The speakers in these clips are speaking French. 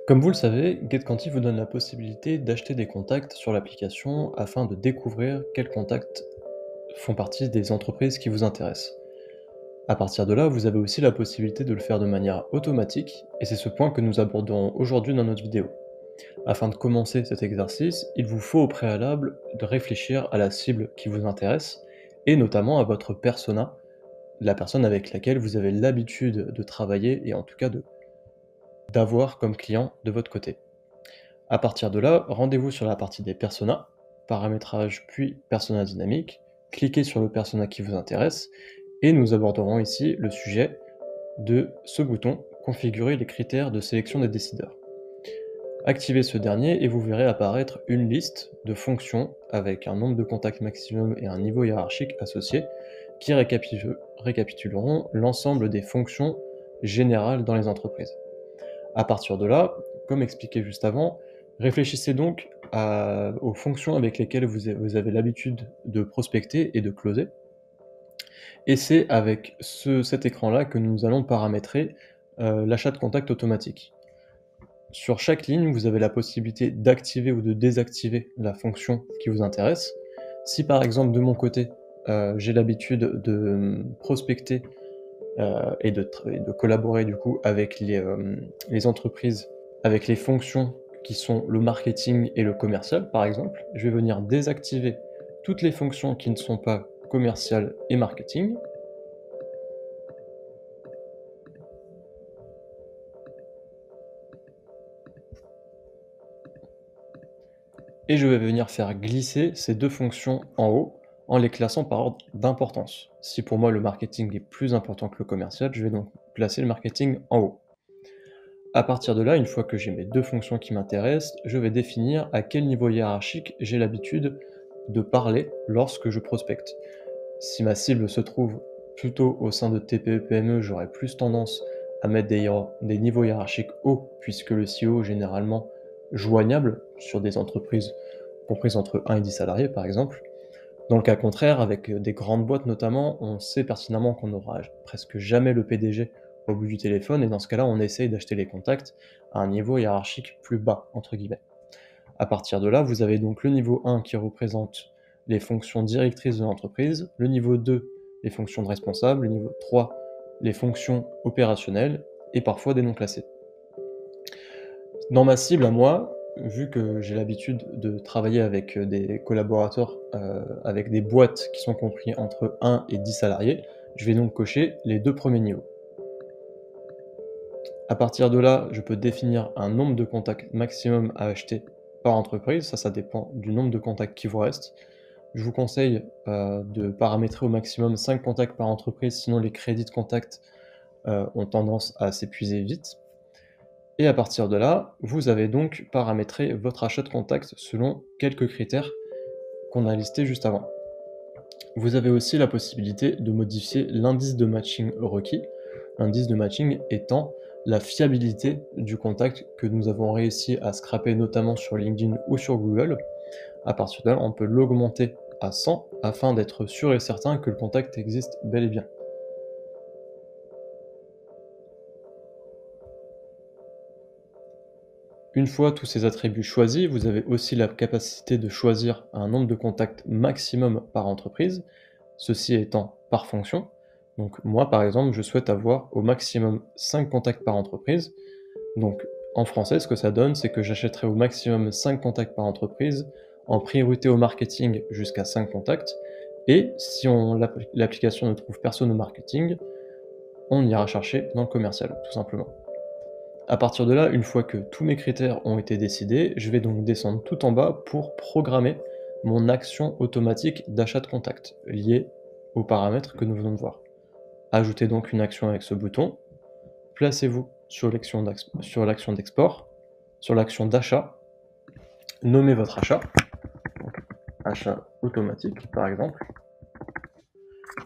Comme vous le savez, GetQuanti vous donne la possibilité d'acheter des contacts sur l'application afin de découvrir quels contacts font partie des entreprises qui vous intéressent. À partir de là, vous avez aussi la possibilité de le faire de manière automatique, et c'est ce point que nous aborderons aujourd'hui dans notre vidéo. Afin de commencer cet exercice, il vous faut au préalable de réfléchir à la cible qui vous intéresse, et notamment à votre persona, la personne avec laquelle vous avez l'habitude de travailler et en tout cas d'avoir comme client de votre côté. À partir de là, rendez-vous sur la partie des personas, paramétrage puis persona dynamique, cliquez sur le persona qui vous intéresse, et nous aborderons ici le sujet de ce bouton configurer les critères de sélection des décideurs. Activez ce dernier et vous verrez apparaître une liste de fonctions avec un nombre de contacts maximum et un niveau hiérarchique associé qui récapituleront l'ensemble des fonctions générales dans les entreprises. À partir de là, comme expliqué juste avant, réfléchissez donc aux fonctions avec lesquelles vous avez l'habitude de prospecter et de closer. Et c'est avec cet écran-là que nous allons paramétrer l'achat de contact automatique. Sur chaque ligne, vous avez la possibilité d'activer ou de désactiver la fonction qui vous intéresse. Si par exemple de mon côté, j'ai l'habitude de prospecter et de collaborer du coup avec les entreprises, avec les fonctions qui sont le marketing et le commercial par exemple, je vais venir désactiver toutes les fonctions qui ne sont pas commerciales et marketing. Et je vais venir faire glisser ces deux fonctions en haut en les classant par ordre d'importance. Si pour moi le marketing est plus important que le commercial, je vais donc placer le marketing en haut. À partir de là, une fois que j'ai mes deux fonctions qui m'intéressent, je vais définir à quel niveau hiérarchique j'ai l'habitude de parler lorsque je prospecte. Si ma cible se trouve plutôt au sein de TPE-PME, j'aurais plus tendance à mettre des niveaux hiérarchiques hauts, puisque le CEO est généralement joignable sur des entreprises comprises entre 1 et 10 salariés par exemple. Dans le cas contraire, avec des grandes boîtes notamment, on sait pertinemment qu'on n'aura presque jamais le PDG au bout du téléphone, et dans ce cas-là, on essaye d'acheter les contacts à un niveau hiérarchique plus bas, entre guillemets. À partir de là, vous avez donc le niveau 1 qui représente les fonctions directrices de l'entreprise, le niveau 2, les fonctions de responsable, le niveau 3, les fonctions opérationnelles, et parfois des non classés. Dans ma cible à moi, vu que j'ai l'habitude de travailler avec des collaborateurs, avec des boîtes qui sont compris entre 1 et 10 salariés, je vais donc cocher les 2 premiers niveaux. À partir de là, je peux définir un nombre de contacts maximum à acheter par entreprise, ça dépend du nombre de contacts qui vous reste. Je vous conseille, de paramétrer au maximum 5 contacts par entreprise, sinon les crédits de contact, ont tendance à s'épuiser vite. Et à partir de là, vous avez donc paramétré votre achat de contact selon quelques critères qu'on a listés juste avant. Vous avez aussi la possibilité de modifier l'indice de matching requis, l'indice de matching étant la fiabilité du contact que nous avons réussi à scraper notamment sur LinkedIn ou sur Google. À partir de là, on peut l'augmenter à 100 afin d'être sûr et certain que le contact existe bel et bien. Une fois tous ces attributs choisis, vous avez aussi la capacité de choisir un nombre de contacts maximum par entreprise, ceci étant par fonction. Donc moi, par exemple, je souhaite avoir au maximum 5 contacts par entreprise. Donc en français, ce que ça donne, c'est que j'achèterai au maximum 5 contacts par entreprise, en priorité au marketing jusqu'à 5 contacts, et si l'application ne trouve personne au marketing, on ira chercher dans le commercial, tout simplement. À partir de là, une fois que tous mes critères ont été décidés, je vais donc descendre tout en bas pour programmer mon action automatique d'achat de contact, liée aux paramètres que nous venons de voir. Ajoutez donc une action avec ce bouton, placez-vous sur l'action d'export, sur l'action d'achat, nommez votre achat, donc achat automatique par exemple.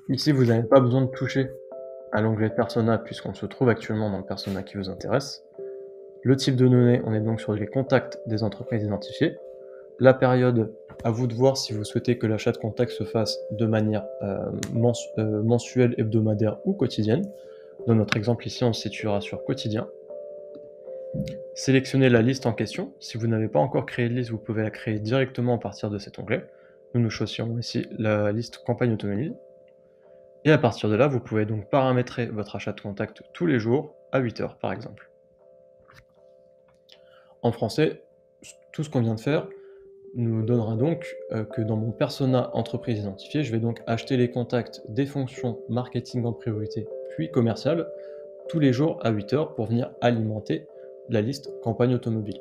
Ici, vous n'avez pas besoin de toucher à l'onglet persona puisqu'on se trouve actuellement dans le persona qui vous intéresse. Le type de données, on est donc sur les contacts des entreprises identifiées. La période, à vous de voir si vous souhaitez que l'achat de contact se fasse de manière mensuelle, hebdomadaire ou quotidienne. Dans notre exemple ici, on se situera sur quotidien. Sélectionnez la liste en question. Si vous n'avez pas encore créé de liste, vous pouvez la créer directement à partir de cet onglet. Nous choisirons ici la liste campagne automobile. Et à partir de là, vous pouvez donc paramétrer votre achat de contact tous les jours à 8 heures par exemple. En français, tout ce qu'on vient de faire nous donnera donc que dans mon persona entreprise identifié, je vais donc acheter les contacts des fonctions marketing en priorité, puis commercial, tous les jours à 8 heures pour venir alimenter la liste campagne automobile.